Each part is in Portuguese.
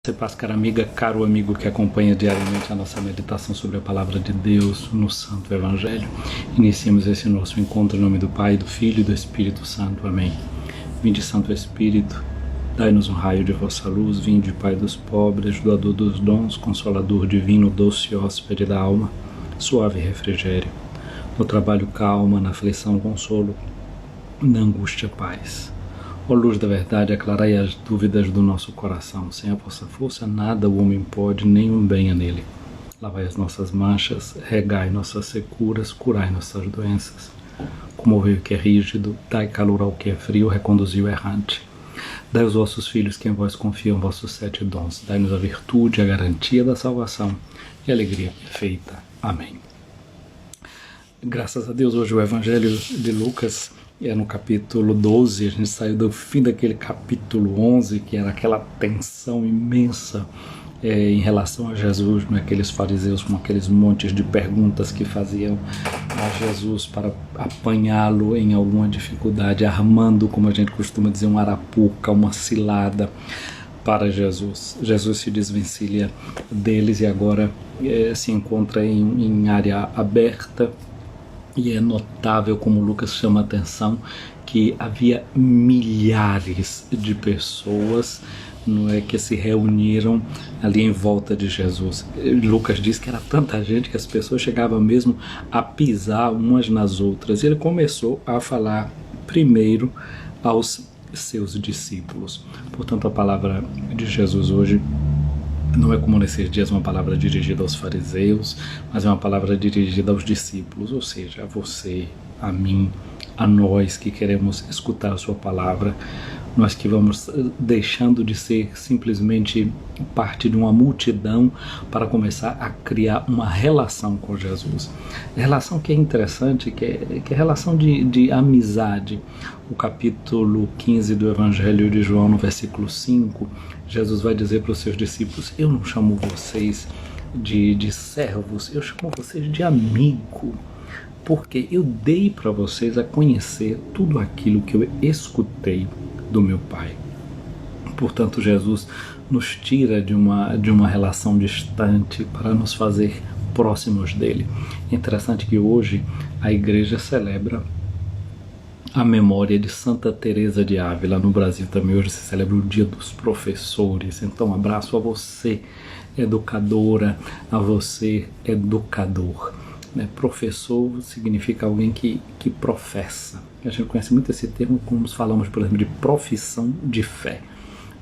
Você paz, cara amiga, caro amigo que acompanha diariamente a nossa meditação sobre a Palavra de Deus no Santo Evangelho. Iniciemos esse nosso encontro em nome do Pai, do Filho e do Espírito Santo. Amém. Vinde, Santo Espírito, dai-nos um raio de vossa luz. Vinde, Pai dos pobres, doador dos dons, consolador divino, doce hóspede da alma, suave refrigério. No trabalho calma, na aflição consolo, na angústia paz. Ó luz da verdade, aclarai as dúvidas do nosso coração. Sem a vossa força nada o homem pode, nenhum bem há nele. Lavai as nossas manchas, regai nossas securas, curai nossas doenças. Comovei o que é rígido, dai calor ao que é frio, reconduzi o errante. Dai aos vossos filhos que em vós confiam vossos 7 dons. Dai-nos a virtude, a garantia da salvação e a alegria perfeita. Amém. Graças a Deus, hoje o Evangelho de Lucas é no capítulo 12, a gente saiu do fim daquele capítulo 11, que era aquela tensão imensa em relação a Jesus, aqueles fariseus com aqueles montes de perguntas que faziam a Jesus para apanhá-lo em alguma dificuldade, armando, como a gente costuma dizer, uma arapuca, uma cilada para Jesus. Jesus se desvencilha deles e agora se encontra em área aberta. E é notável como Lucas chama a atenção que havia milhares de pessoas que se reuniram ali em volta de Jesus. Lucas diz que era tanta gente que as pessoas chegavam mesmo a pisar umas nas outras. E ele começou a falar primeiro aos seus discípulos. Portanto, a palavra de Jesus hoje não é como nesses dias uma palavra dirigida aos fariseus, mas é uma palavra dirigida aos discípulos, ou seja, a você, a mim, a nós que queremos escutar a sua palavra, nós que vamos deixando de ser simplesmente parte de uma multidão para começar a criar uma relação com Jesus. Relação que é interessante, que é relação de amizade. O capítulo 15 do Evangelho de João, no versículo 5, Jesus vai dizer para os seus discípulos: eu não chamo vocês de servos, eu chamo vocês de amigo, porque eu dei para vocês a conhecer tudo aquilo que eu escutei do meu Pai. Portanto, Jesus nos tira de uma relação distante para nos fazer próximos dele. É interessante que hoje a igreja celebra a memória de Santa Teresa de Ávila. No Brasil também hoje se celebra o Dia dos Professores. Então, um abraço a você, educadora, a você, educador. Professor significa alguém que professa. A gente conhece muito esse termo quando falamos, por exemplo, de profissão de fé.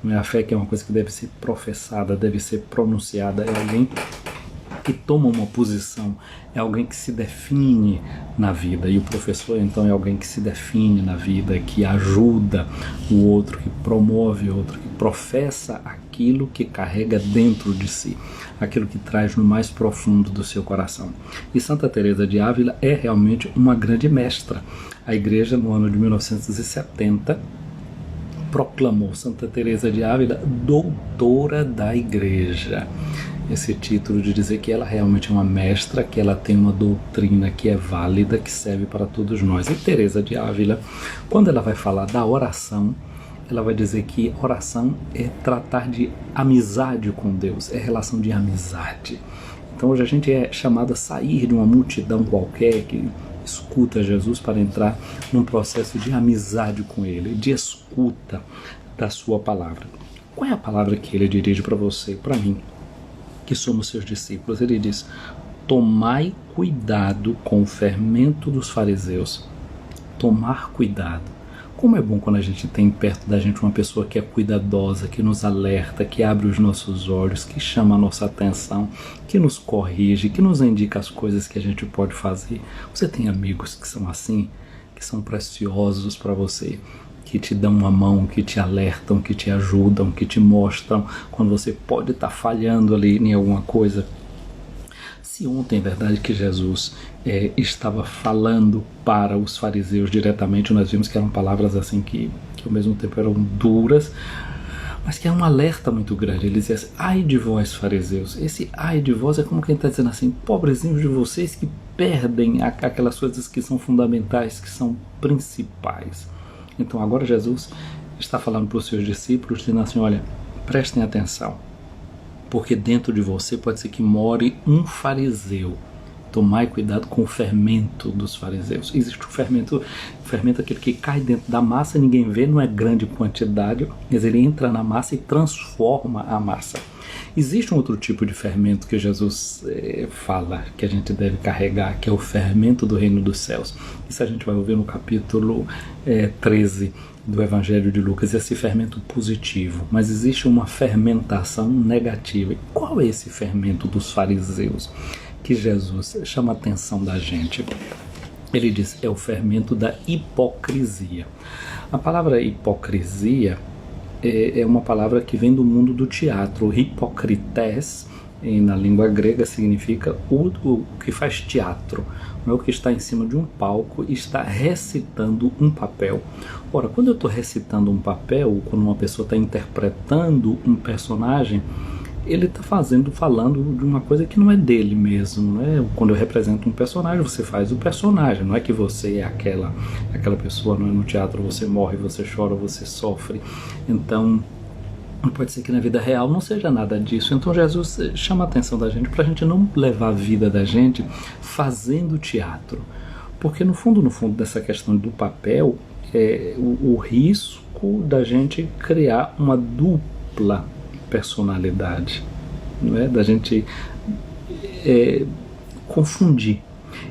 Não é a fé que é uma coisa que deve ser professada, deve ser pronunciada. É alguém que toma uma posição, é alguém que se define na vida. E o professor, então, é alguém que se define na vida, que ajuda o outro, que promove o outro, que professa aquilo que carrega dentro de si, aquilo que traz no mais profundo do seu coração. E Santa Teresa de Ávila é realmente uma grande mestra. A igreja, no ano de 1970, proclamou Santa Teresa de Ávila doutora da igreja. Esse título de dizer que ela realmente é uma mestra, que ela tem uma doutrina que é válida, que serve para todos nós. E Teresa de Ávila, quando ela vai falar da oração, ela vai dizer que oração é tratar de amizade com Deus, é relação de amizade. Então hoje a gente é chamado a sair de uma multidão qualquer que escuta Jesus para entrar num processo de amizade com Ele, de escuta da sua palavra. Qual é a palavra que Ele dirige para você, para mim, que somos seus discípulos? Ele diz: tomai cuidado com o fermento dos fariseus. Tomar cuidado. Como é bom quando a gente tem perto da gente uma pessoa que é cuidadosa, que nos alerta, que abre os nossos olhos, que chama a nossa atenção, que nos corrige, que nos indica as coisas que a gente pode fazer. Você tem amigos que são assim, que são preciosos para você, que te dão uma mão, que te alertam, que te ajudam, que te mostram quando você pode estar falhando ali em alguma coisa. Se ontem é verdade que Jesus estava falando para os fariseus diretamente, nós vimos que eram palavras assim que ao mesmo tempo eram duras, mas que é um alerta muito grande. Ele dizia assim: ai de vós, fariseus. Esse ai de vós é como quem está dizendo assim: pobrezinhos de vocês que perdem aquelas coisas que são fundamentais, que são principais. Então agora Jesus está falando para os seus discípulos, dizendo assim: olha, prestem atenção, porque dentro de você pode ser que more um fariseu. Tomai cuidado com o fermento dos fariseus. Existe o fermento aquele que cai dentro da massa, ninguém vê, não é grande quantidade, mas ele entra na massa e transforma a massa. Existe um outro tipo de fermento que Jesus fala que a gente deve carregar, que é o fermento do reino dos céus. Isso a gente vai ouvir no capítulo 13 do Evangelho de Lucas, esse fermento positivo. Mas existe uma fermentação negativa. E qual é esse fermento dos fariseus que Jesus chama a atenção da gente? Ele diz, é o fermento da hipocrisia. A palavra hipocrisia é uma palavra que vem do mundo do teatro. Hipocrites, na língua grega, significa o que faz teatro, não é o que está em cima de um palco e está recitando um papel. Ora, quando eu estou recitando um papel, quando uma pessoa está interpretando um personagem, ele está falando de uma coisa que não é dele mesmo, né? Quando eu represento um personagem, você faz o personagem, não é que você é aquela pessoa, não é? No teatro você morre, você chora, você sofre. Então, pode ser que na vida real não seja nada disso. Então Jesus chama a atenção da gente para a gente não levar a vida da gente fazendo teatro. Porque no fundo dessa questão do papel, o risco da gente criar uma dupla personalidade, não é? Da gente confundir.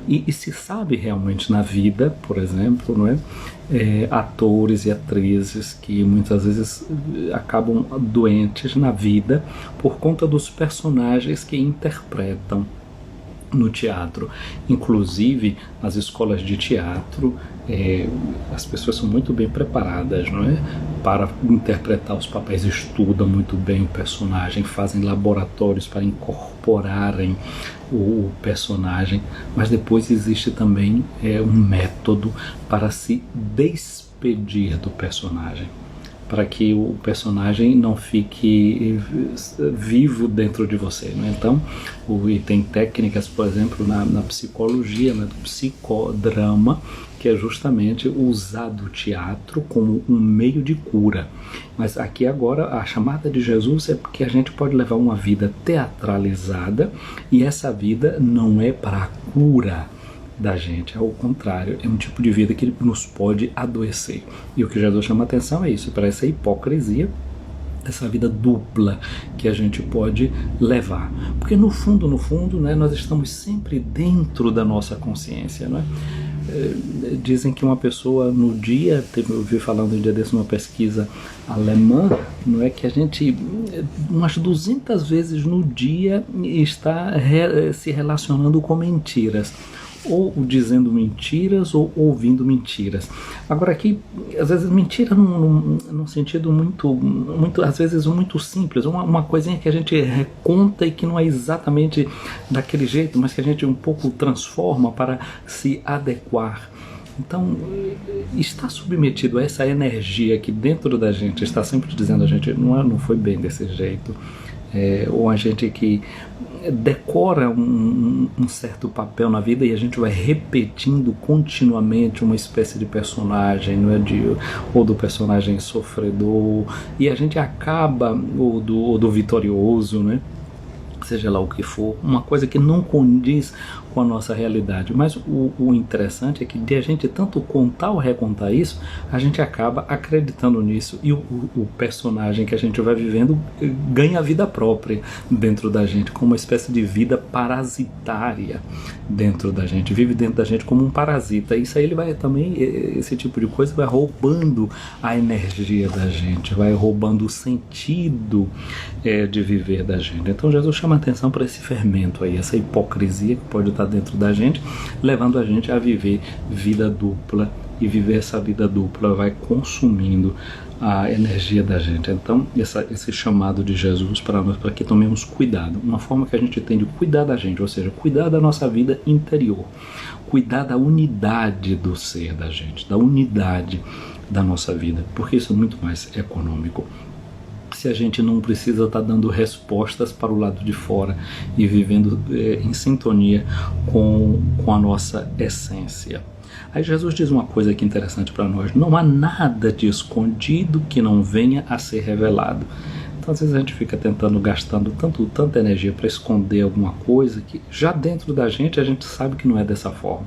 E se sabe realmente na vida, por exemplo, não é? Atores e atrizes que muitas vezes acabam doentes na vida por conta dos personagens que interpretam no teatro. Inclusive nas escolas de teatro, as pessoas são muito bem preparadas, não é? Para interpretar os papéis, estudam muito bem o personagem, fazem laboratórios para incorporarem o personagem, mas depois existe também um método para se despedir do personagem, para que o personagem não fique vivo dentro de você, né? Então, e tem técnicas, por exemplo, na psicologia, né, do psicodrama, que é justamente usar o teatro como um meio de cura. Mas aqui agora a chamada de Jesus é porque a gente pode levar uma vida teatralizada e essa vida não é para a cura da gente, ao contrário, é um tipo de vida que nos pode adoecer. E o que Jesus chama a atenção é isso, para essa hipocrisia, essa vida dupla que a gente pode levar. Porque no fundo, né, nós estamos sempre dentro da nossa consciência, não é? Dizem que uma pessoa no dia, eu ouvi falando um dia desse numa pesquisa alemã, não é, que a gente umas 200 vezes no dia está se relacionando com mentiras, ou dizendo mentiras ou ouvindo mentiras. Agora aqui, às vezes mentira num sentido muito, às vezes muito simples, uma coisinha que a gente conta e que não é exatamente daquele jeito, mas que a gente um pouco transforma para se adequar. Então, está submetido a essa energia que dentro da gente está sempre dizendo a gente não foi bem desse jeito, ou a gente que decora um certo papel na vida e a gente vai repetindo continuamente uma espécie de personagem, não é? Ou do personagem sofredor, e a gente acaba, ou do vitorioso, né? Seja lá o que for, uma coisa que não condiz com a nossa realidade. Mas o interessante é que de a gente tanto contar ou recontar isso, a gente acaba acreditando nisso e o personagem que a gente vai vivendo ganha vida própria dentro da gente, como uma espécie de vida parasitária dentro da gente, vive dentro da gente como um parasita. Isso aí ele vai também, esse tipo de coisa vai roubando a energia da gente, vai roubando o sentido de viver da gente. Então Jesus chama atenção para esse fermento aí, essa hipocrisia que pode estar dentro da gente, levando a gente a viver vida dupla, e viver essa vida dupla vai consumindo a energia da gente. Então esse chamado de Jesus para nós, para que tomemos cuidado, uma forma que a gente tem de cuidar da gente, ou seja, cuidar da nossa vida interior, cuidar da unidade do ser da gente, da unidade da nossa vida, porque isso é muito mais econômico. Se a gente não precisa estar dando respostas para o lado de fora e vivendo em sintonia com a nossa essência. Aí Jesus diz uma coisa aqui interessante para nós: não há nada de escondido que não venha a ser revelado. Então às vezes a gente fica gastando tanta energia para esconder alguma coisa que já dentro da gente a gente sabe que não é dessa forma.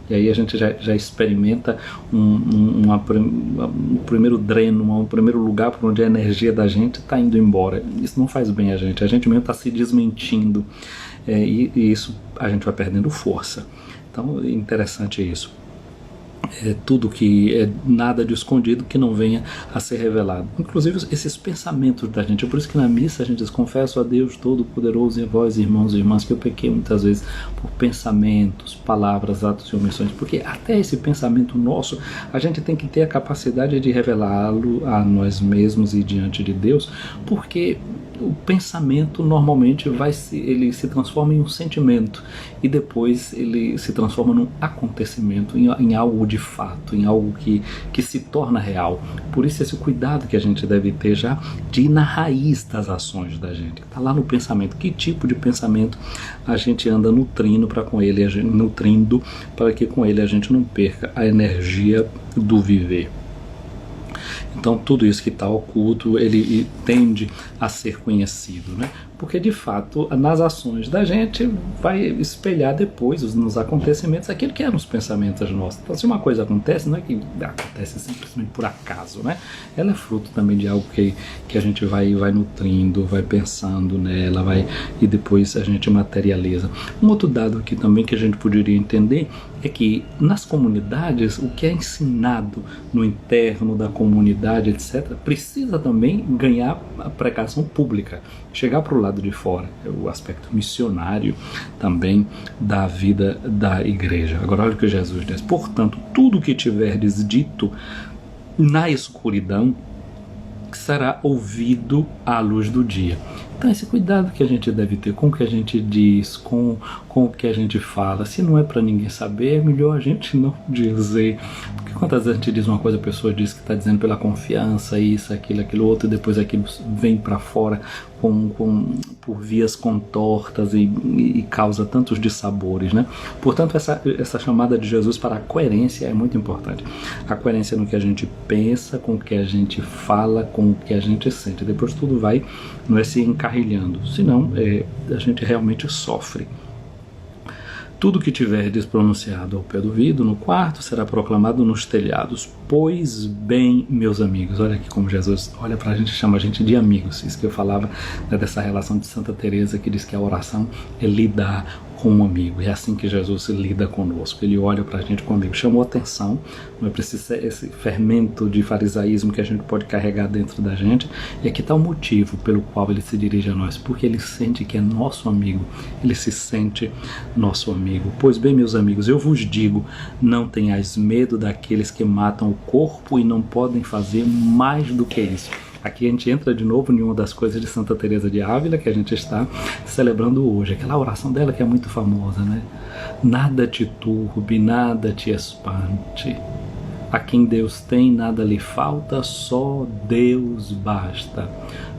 E aí a gente já experimenta um primeiro dreno, um primeiro lugar por onde a energia da gente está indo embora. Isso não faz bem a gente mesmo está se desmentindo, e isso a gente vai perdendo força. Então é interessante isso. Tudo que é nada de escondido que não venha a ser revelado, inclusive esses pensamentos da gente. É por isso que na missa a gente diz: confesso a Deus Todo-Poderoso e a vós, irmãos e irmãs, que eu pequei muitas vezes por pensamentos, palavras, atos e omissões, porque até esse pensamento nosso a gente tem que ter a capacidade de revelá-lo a nós mesmos e diante de Deus, porque o pensamento normalmente ele se transforma em um sentimento e depois ele se transforma num acontecimento, em algo de fato, em algo que se torna real. Por isso esse cuidado que a gente deve ter já de ir na raiz das ações da gente, está lá no pensamento. Que tipo de pensamento a gente anda nutrindo para que com ele a gente não perca a energia do viver. Então tudo isso que está oculto, ele tende a ser conhecido, né? Porque de fato nas ações da gente vai espelhar depois nos acontecimentos aquilo que é nos pensamentos nossos. Então se uma coisa acontece, não é que acontece simplesmente por acaso, né? Ela é fruto também de algo que a gente vai nutrindo, vai pensando nela, e depois a gente materializa. Um outro dado aqui também que a gente poderia entender é que nas comunidades o que é ensinado no interno da comunidade, etc., precisa também ganhar a pregação pública, chegar para o lado de fora. É o aspecto missionário também da vida da igreja. Agora olha o que Jesus diz: portanto, tudo que tiverdes dito na escuridão será ouvido à luz do dia. Então esse cuidado que a gente deve ter com o que a gente diz, com o que a gente fala. Se não é para ninguém saber, é melhor a gente não dizer. Porque quantas vezes a gente diz uma coisa, a pessoa diz que está dizendo pela confiança, isso, aquilo outro, e depois aquilo vem para fora por vias contortas e causa tantos dissabores, né? Portanto, essa chamada de Jesus para a coerência é muito importante. A coerência no que a gente pensa, com o que a gente fala, com o que a gente sente. Depois tudo vai, não é, se encarrilhando, senão a gente realmente sofre. Tudo que tiverdes pronunciado ao pé do ouvido, no quarto, será proclamado nos telhados. Pois bem, meus amigos, olha aqui como Jesus olha para a gente, chama a gente de amigos. Isso que eu falava, né, dessa relação de Santa Teresa, que diz que a oração é lidar com um amigo. É assim que Jesus lida conosco. Ele olha para a gente como amigo. Chamou atenção, não é preciso esse fermento de farisaísmo que a gente pode carregar dentro da gente. E aqui está o motivo pelo qual ele se dirige a nós, porque ele sente que é nosso amigo. Ele se sente nosso amigo. Pois bem, meus amigos, eu vos digo, não tenhais medo daqueles que matam o corpo e não podem fazer mais do que isso. Aqui a gente entra de novo em uma das coisas de Santa Teresa de Ávila que a gente está celebrando hoje. Aquela oração dela que é muito famosa, né? Nada te turbe, nada te espante. A quem Deus tem, nada lhe falta, só Deus basta.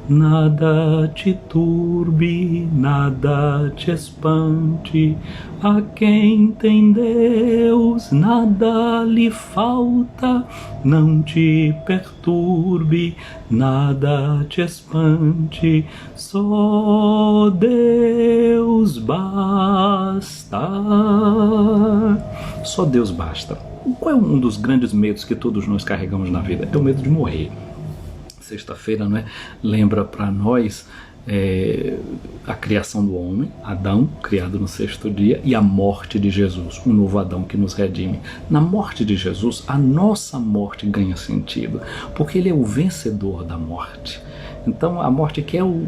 Nada te turbe, nada te espante. A quem tem Deus, nada lhe falta. Não te perturbe, nada te espante. Só Deus basta. Só Deus basta. Qual é um dos grandes medos que todos nós carregamos na vida? É o medo de morrer. Sexta-feira, não é? Lembra para nós a criação do homem, Adão, criado no sexto dia, e a morte de Jesus, um novo Adão que nos redime. Na morte de Jesus, a nossa morte ganha sentido, porque ele é o vencedor da morte. Então a morte que é o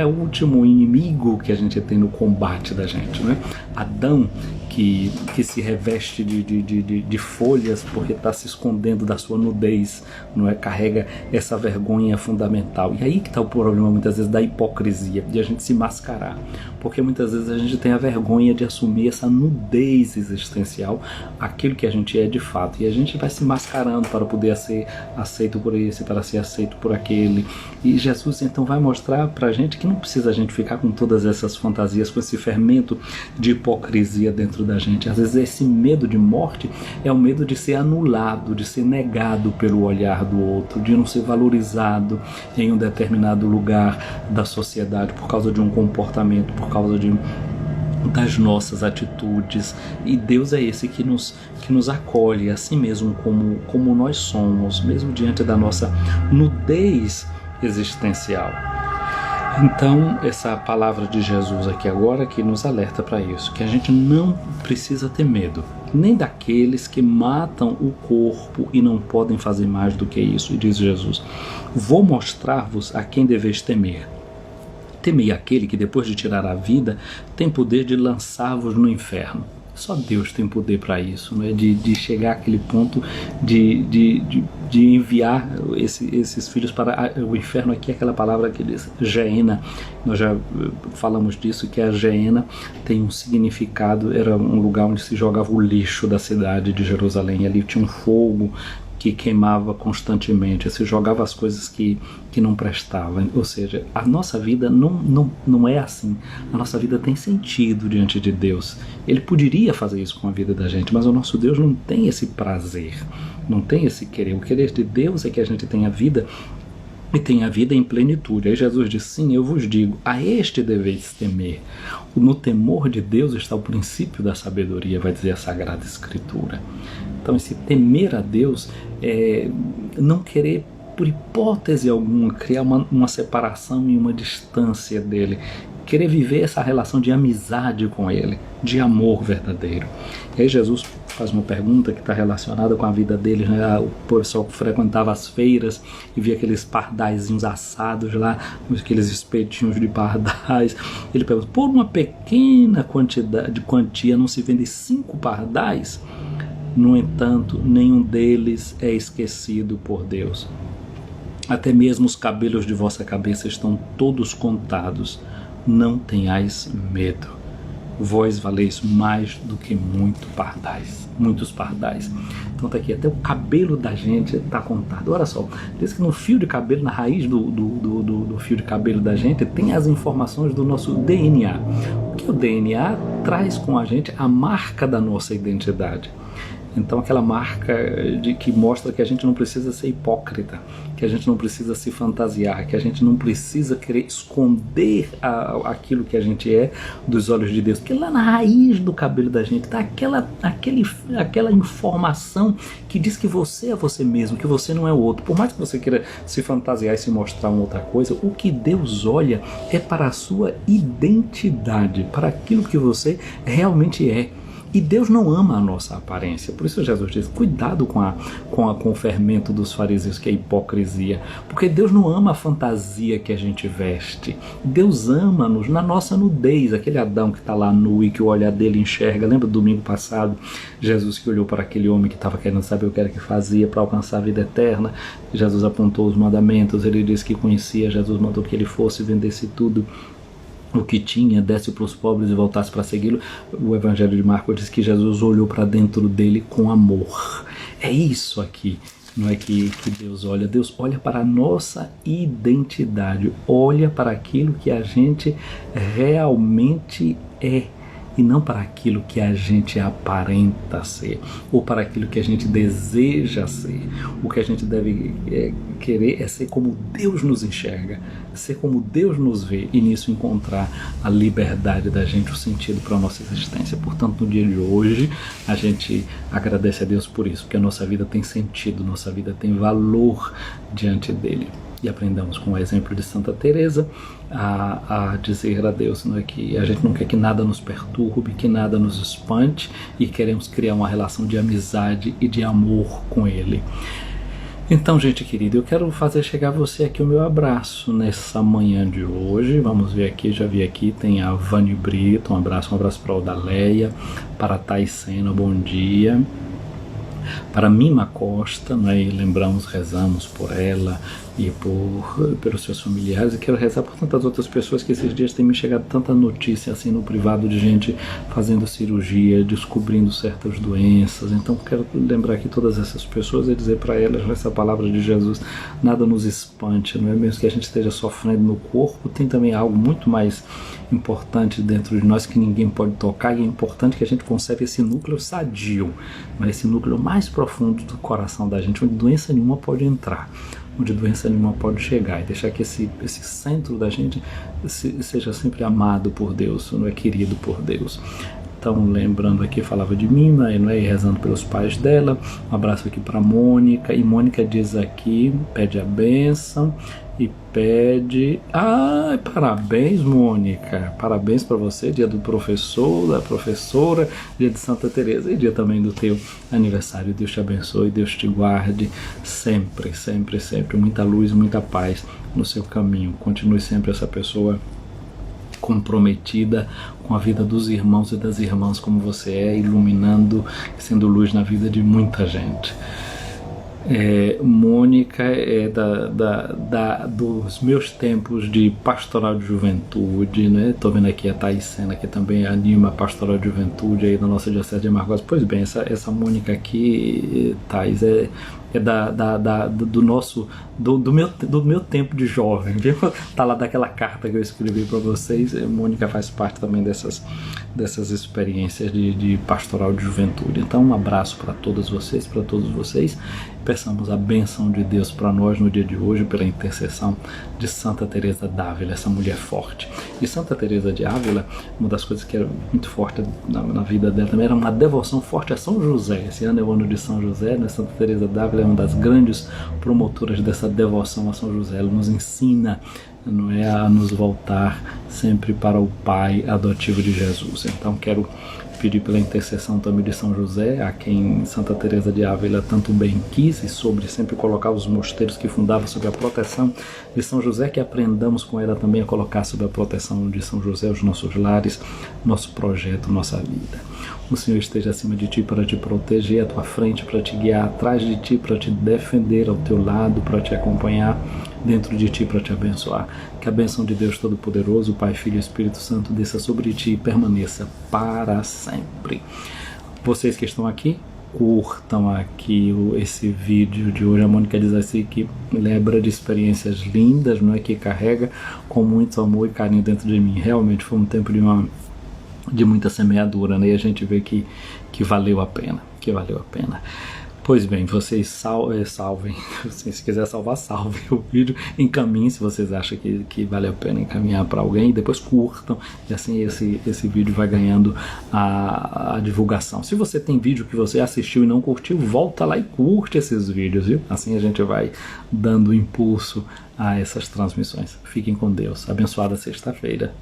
último inimigo que a gente tem no combate da gente, né? Adão que se reveste de folhas porque está se escondendo da sua nudez, não é? Carrega essa vergonha fundamental. E aí que está o problema muitas vezes da hipocrisia, de a gente se mascarar, porque muitas vezes a gente tem a vergonha de assumir essa nudez existencial, aquilo que a gente é de fato, e a gente vai se mascarando para poder ser aceito por esse, para ser aceito por aquele. E Jesus então vai mostrar para a gente que não precisa a gente ficar com todas essas fantasias, com esse fermento de hipocrisia dentro dentro da gente. Às vezes esse medo de morte é o medo de ser anulado, de ser negado pelo olhar do outro, de não ser valorizado em um determinado lugar da sociedade por causa de um comportamento, por causa das nossas atitudes. E Deus é esse que nos acolhe assim mesmo como nós somos, mesmo diante da nossa nudez existencial. Então, essa palavra de Jesus aqui agora que nos alerta para isso, que a gente não precisa ter medo, nem daqueles que matam o corpo e não podem fazer mais do que isso. E diz Jesus: vou mostrar-vos a quem deveis temer. Temei aquele que, depois de tirar a vida, tem poder de lançar-vos no inferno. Só Deus tem poder para isso, né? De chegar àquele ponto de enviar esses filhos para o inferno. Aqui é aquela palavra que diz Geena. Nós já falamos disso, que a Geena tem um significado, era um lugar onde se jogava o lixo da cidade de Jerusalém. Ali tinha um fogo que queimava constantemente, se jogava as coisas que não prestavam. Ou seja, a nossa vida não é assim. A nossa vida tem sentido diante de Deus. Ele poderia fazer isso com a vida da gente, mas o nosso Deus não tem esse prazer, não tem esse querer. O querer de Deus é que a gente tenha vida e tenha vida em plenitude. Aí Jesus diz: sim, eu vos digo, a este deveis temer. No temor de Deus está o princípio da sabedoria, vai dizer a Sagrada Escritura. Então, esse temer a Deus é não querer, por hipótese alguma, criar uma separação e uma distância dele. Querer viver essa relação de amizade com ele, de amor verdadeiro. E aí Jesus faz uma pergunta que está relacionada com a vida deles, né? O pessoal que frequentava as feiras e via aqueles pardaizinhos assados lá, aqueles espetinhos de pardais. Ele pergunta: por uma pequena quantia não se vende 5 pardais? No entanto, nenhum deles é esquecido por Deus. Até mesmo os cabelos de vossa cabeça estão todos contados. Não tenhais medo. Vós valeis mais do que muitos pardais. Então tá aqui, até o cabelo da gente está contado. Olha só, diz que no fio de cabelo, na raiz do fio de cabelo da gente, tem as informações do nosso DNA. O que o DNA traz com a gente? A marca da nossa identidade. Então aquela marca que mostra que a gente não precisa ser hipócrita, que a gente não precisa se fantasiar, que a gente não precisa querer esconder aquilo que a gente é dos olhos de Deus. Porque lá na raiz do cabelo da gente está aquela informação que diz que você é você mesmo, que você não é o outro. Por mais que você queira se fantasiar e se mostrar uma outra coisa, o que Deus olha é para a sua identidade, para aquilo que você realmente é. E Deus não ama a nossa aparência. Por isso Jesus diz: cuidado com o fermento dos fariseus, que é a hipocrisia. Porque Deus não ama a fantasia que a gente veste. Deus ama-nos na nossa nudez. Aquele Adão que está lá nu e que o olhar dele enxerga. Lembra do domingo passado? Jesus que olhou para aquele homem que estava querendo saber o que era que fazia para alcançar a vida eterna. Jesus apontou os mandamentos. Ele disse que conhecia. Jesus mandou que ele fosse, vendesse tudo o que tinha, desse para os pobres e voltasse para segui-lo. O Evangelho de Marcos diz que Jesus olhou para dentro dele com amor. É isso aqui, não é que Deus olha. Deus olha para a nossa identidade, olha para aquilo que a gente realmente é, e não para aquilo que a gente aparenta ser, ou para aquilo que a gente deseja ser. O que a gente deve querer é ser como Deus nos enxerga, ser como Deus nos vê, e nisso encontrar a liberdade da gente, o sentido para a nossa existência. Portanto, no dia de hoje, a gente agradece a Deus por isso, porque a nossa vida tem sentido, nossa vida tem valor diante dele. E aprendamos com o exemplo de Santa Teresa a dizer a Deus, não é, que a gente não quer que nada nos perturbe, que nada nos espante, e queremos criar uma relação de amizade e de amor com Ele. Então, gente querida, eu quero fazer chegar a você aqui o meu abraço nessa manhã de hoje. Vamos ver aqui, já vi aqui, tem a Vânia Brito, um abraço para a Odaleia, para a Thais Sena, bom dia. Para Mima Costa, né, e lembramos, rezamos por ela, e pelos seus familiares, e quero rezar por tantas outras pessoas que esses dias têm me chegado tanta notícia assim no privado de gente fazendo cirurgia, descobrindo certas doenças. Então quero lembrar aqui todas essas pessoas e dizer para elas essa palavra de Jesus: nada nos espante, não é? Mesmo que a gente esteja sofrendo no corpo, tem também algo muito mais importante dentro de nós que ninguém pode tocar, e é importante que a gente conserve esse núcleo sadio, mas esse núcleo mais profundo do coração da gente, onde doença nenhuma pode entrar, onde doença nenhuma pode chegar, e deixar que esse centro da gente seja sempre amado por Deus, não é, querido por Deus. Então, lembrando aqui, falava de Mina, não é? E rezando pelos pais dela. Um abraço aqui para Mônica. E Mônica diz aqui, pede a bênção e pede... parabéns, Mônica. Parabéns para você, dia do professor, da professora, dia de Santa Teresa e dia também do teu aniversário. Deus te abençoe, Deus te guarde sempre, sempre, sempre. Muita luz, muita paz no seu caminho. Continue sempre essa pessoa comprometida com a vida dos irmãos e das irmãs como você é, iluminando, sendo luz na vida de muita gente. Mônica é dos meus tempos de pastoral de juventude, né? Estou vendo aqui a Thais Sena, que também anima a pastoral de juventude aí da nossa diocese de Amargosa. Pois bem, essa Mônica aqui, Thais, do meu tempo de jovem, viu? Tá lá daquela carta que eu escrevi para vocês. Mônica faz parte também dessas experiências de pastoral de juventude. Então, um abraço para todas vocês, para todos vocês. Peçamos a bênção de Deus para nós no dia de hoje, pela intercessão de Santa Teresa d'Ávila, essa mulher forte. E Santa Teresa de Ávila, uma das coisas que era muito forte na vida dela também era uma devoção forte a São José. Esse ano é o ano de São José, né? Santa Teresa d'Ávila é uma das grandes promotoras dessa devoção a São José. Ela nos ensina, não é, a nos voltar sempre para o Pai adotivo de Jesus. Então quero pedir pela intercessão também de São José, a quem Santa Teresa de Ávila tanto bem quis, e sobre sempre colocar os mosteiros que fundava sob a proteção de São José, que aprendamos com ela também a colocar sob a proteção de São José os nossos lares, nosso projeto, nossa vida. O Senhor esteja acima de ti para te proteger, à tua frente para te guiar, atrás de ti para te defender, ao teu lado para te acompanhar, dentro de ti para te abençoar. Que a bênção de Deus Todo-Poderoso, Pai, Filho e Espírito Santo desça sobre ti e permaneça para sempre. Vocês que estão aqui, curtam aqui esse vídeo de hoje. A Mônica diz assim que lembra de experiências lindas, não é, que carrega com muito amor e carinho dentro de mim. Realmente foi um tempo de muita semeadura, né? E a gente vê que valeu a pena, Pois bem, vocês salvem, se quiser salvar, salve o vídeo, encaminhem se vocês acham que vale a pena encaminhar para alguém, e depois curtam, e assim esse vídeo vai ganhando a divulgação. Se você tem vídeo que você assistiu e não curtiu, volta lá e curte esses vídeos, viu? Assim a gente vai dando impulso a essas transmissões. Fiquem com Deus. Abençoada sexta-feira.